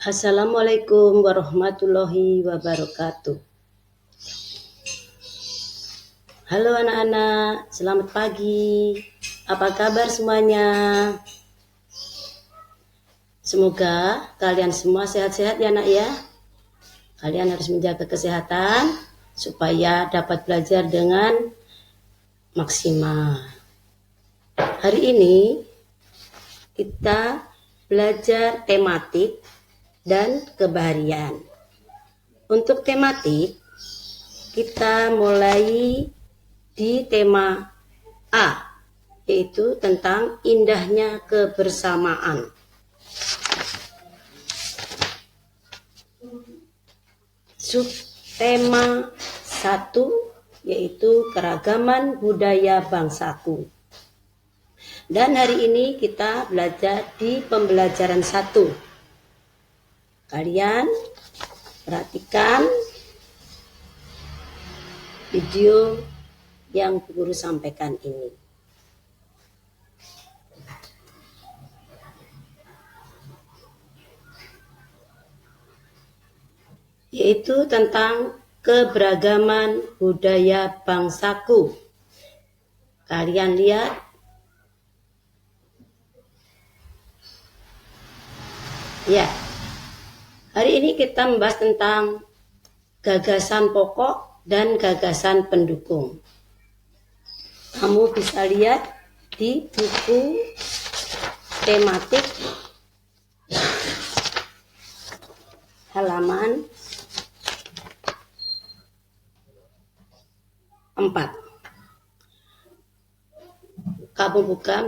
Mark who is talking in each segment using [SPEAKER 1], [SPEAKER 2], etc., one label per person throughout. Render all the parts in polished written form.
[SPEAKER 1] Assalamualaikum warahmatullahi wabarakatuh. Halo anak-anak, selamat pagi. Apa kabar semuanya? Semoga kalian semua sehat-sehat ya nak ya. Kalian harus menjaga kesehatan supaya dapat belajar dengan maksimal. Hari ini kita belajar tematik dan kebaharian. Untuk tematik, kita mulai di tema A, yaitu tentang indahnya kebersamaan. Subtema 1 yaitu keragaman budaya bangsaku. Dan hari ini kita belajar di pembelajaran 1. Kalian perhatikan video yang guru sampaikan ini. Yaitu tentang keberagaman budaya bangsaku. Kalian lihat. Ya. Hari ini kita membahas tentang gagasan pokok dan gagasan pendukung. Kamu bisa lihat di buku tematik halaman 4. Kamu buka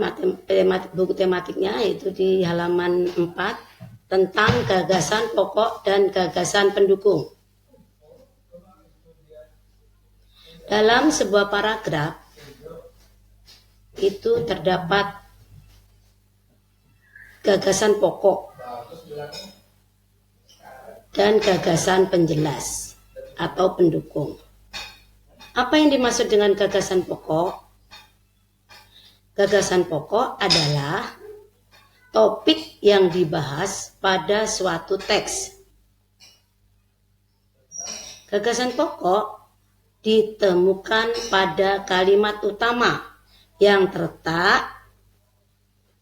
[SPEAKER 1] buku tematiknya yaitu di halaman 4 tentang gagasan pokok dan gagasan pendukung. Dalam sebuah paragraf itu terdapat gagasan pokok dan gagasan penjelas atau pendukung. Apa yang dimaksud dengan gagasan pokok? Gagasan pokok adalah topik yang dibahas pada suatu teks. Gagasan pokok ditemukan pada kalimat utama yang terletak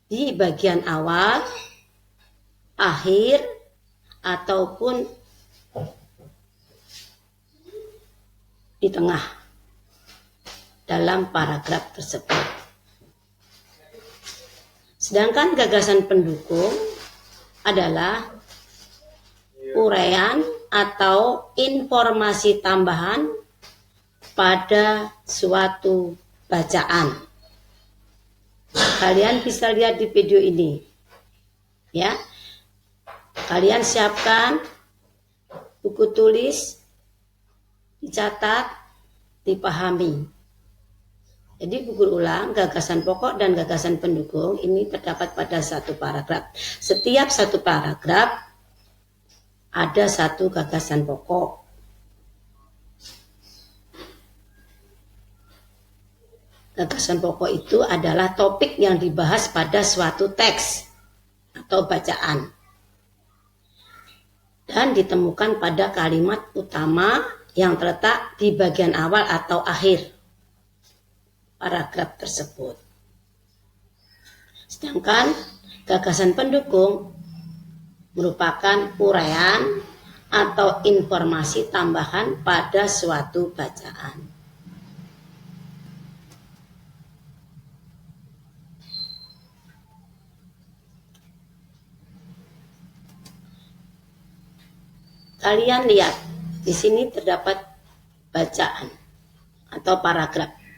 [SPEAKER 1] di bagian awal, akhir, ataupun di tengah dalam paragraf tersebut. Sedangkan gagasan pendukung adalah uraian atau informasi tambahan pada suatu bacaan. Kalian bisa lihat di video ini. Ya. Kalian siapkan buku tulis, dicatat, dipahami. Jadi buku ulang gagasan pokok dan gagasan pendukung ini terdapat pada satu paragraf. Setiap satu paragraf ada satu gagasan pokok. Gagasan pokok itu adalah topik yang dibahas pada suatu teks atau bacaan. Dan ditemukan pada kalimat utama yang terletak di bagian awal atau akhir paragraf tersebut. Sedangkan gagasan pendukung merupakan uraian atau informasi tambahan pada suatu bacaan. Kalian lihat, di sini terdapat bacaan atau paragraf.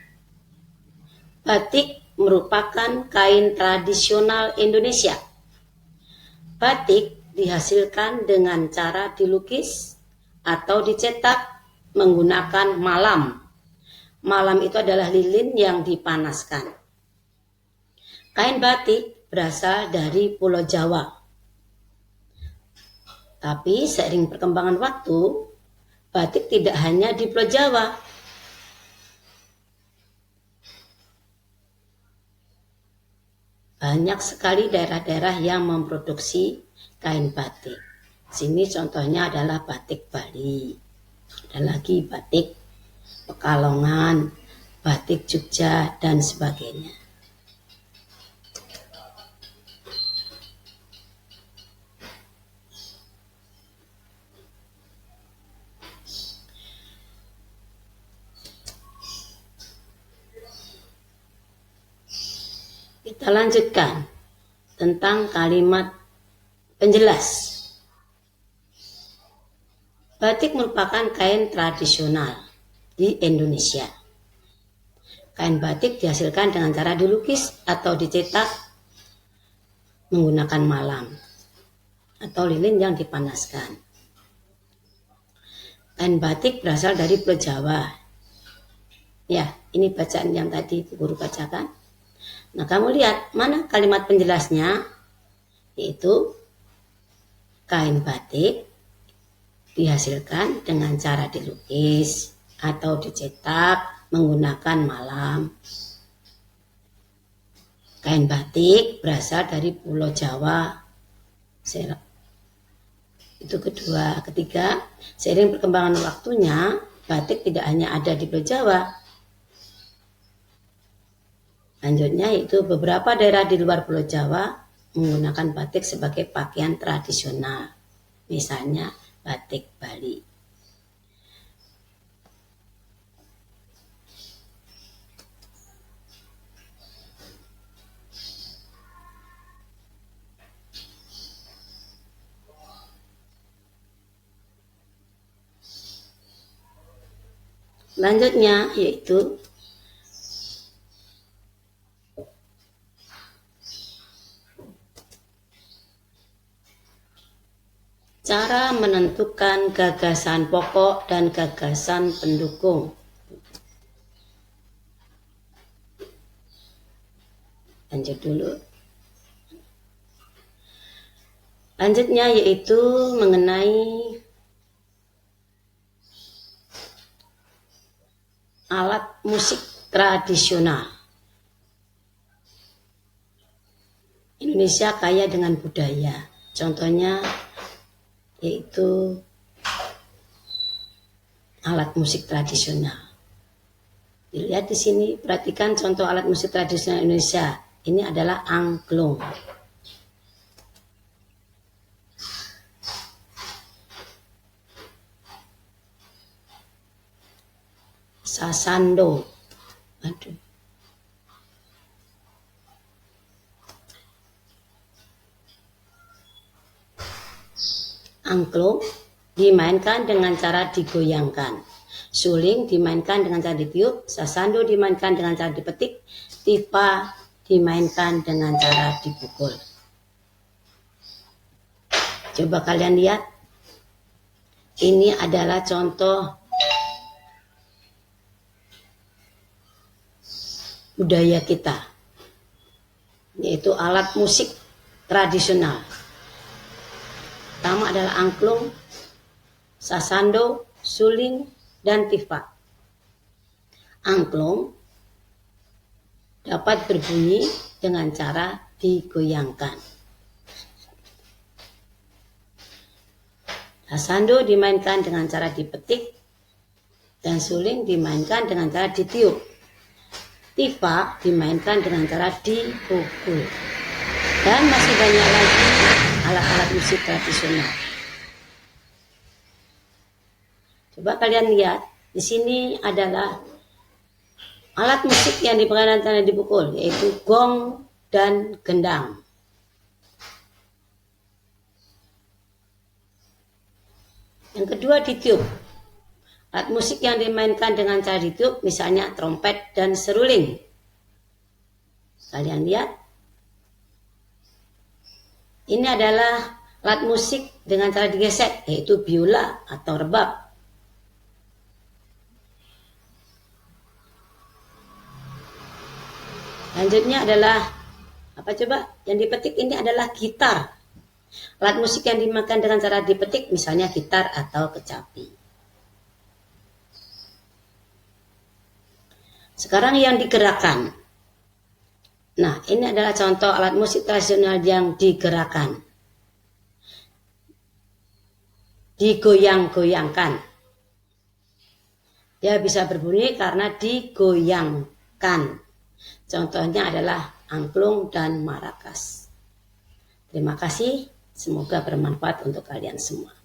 [SPEAKER 1] Batik merupakan kain tradisional Indonesia. Batik dihasilkan dengan cara dilukis atau dicetak menggunakan malam. Malam itu adalah lilin yang dipanaskan. Kain batik berasal dari Pulau Jawa. Tapi seiring perkembangan waktu, batik tidak hanya di Pulau Jawa. Banyak sekali daerah-daerah yang memproduksi kain batik. Sini contohnya adalah batik Bali. Ada lagi batik Pekalongan, batik Jogja, dan sebagainya. Kita lanjutkan tentang kalimat penjelas. Batik merupakan kain tradisional di Indonesia. Kain batik dihasilkan dengan cara dilukis atau dicetak menggunakan malam atau lilin yang dipanaskan. Kain batik berasal dari Pulau Jawa. Ya, ini bacaan yang tadi guru bacakan. Nah, kamu lihat mana kalimat penjelasnya, yaitu kain batik dihasilkan dengan cara dilukis atau dicetak menggunakan malam. Kain batik berasal dari Pulau Jawa. Itu kedua. Ketiga, seiring perkembangan waktunya, batik tidak hanya ada di Pulau Jawa. Lanjutnya yaitu beberapa daerah di luar Pulau Jawa menggunakan batik sebagai pakaian tradisional. Misalnya batik Bali. Lanjutnya yaitu cara menentukan gagasan pokok dan gagasan pendukung. Lanjut dulu. Lanjutnya yaitu mengenai alat musik tradisional. Indonesia kaya dengan budaya. Contohnya yaitu alat musik tradisional. Dilihat di sini, perhatikan contoh alat musik tradisional Indonesia. Ini adalah angklung. Sasando. Aduh. Angklung dimainkan dengan cara digoyangkan. Suling dimainkan dengan cara ditiup. Sasando dimainkan dengan cara dipetik. Tipa dimainkan dengan cara dipukul. Coba kalian lihat. Ini adalah contoh budaya kita, yaitu alat musik tradisional. Pertama adalah angklung, sasando, suling, dan tifa. Angklung dapat berbunyi dengan cara digoyangkan. Sasando dimainkan dengan cara dipetik, dan suling dimainkan dengan cara ditiup. Tifa dimainkan dengan cara dipukul. Dan masih banyak lagi alat-alat musik tradisional. Coba kalian lihat, di sini adalah alat musik yang dipergunakan cara dipukul, yaitu gong dan gendang. Yang kedua ditiup. Alat musik yang dimainkan dengan cara ditiup, misalnya trompet dan seruling. Kalian lihat. Ini adalah alat musik dengan cara digesek, yaitu biola atau rebab. Lanjutnya adalah, apa coba? Yang dipetik ini adalah gitar. Alat musik yang dimainkan dengan cara dipetik, misalnya gitar atau kecapi. Sekarang yang digerakkan. Nah, ini adalah contoh alat musik tradisional yang digerakkan. digoyang-goyangkan. Dia bisa berbunyi karena digoyangkan. Contohnya adalah angklung dan marakas. Terima kasih, semoga bermanfaat untuk kalian semua.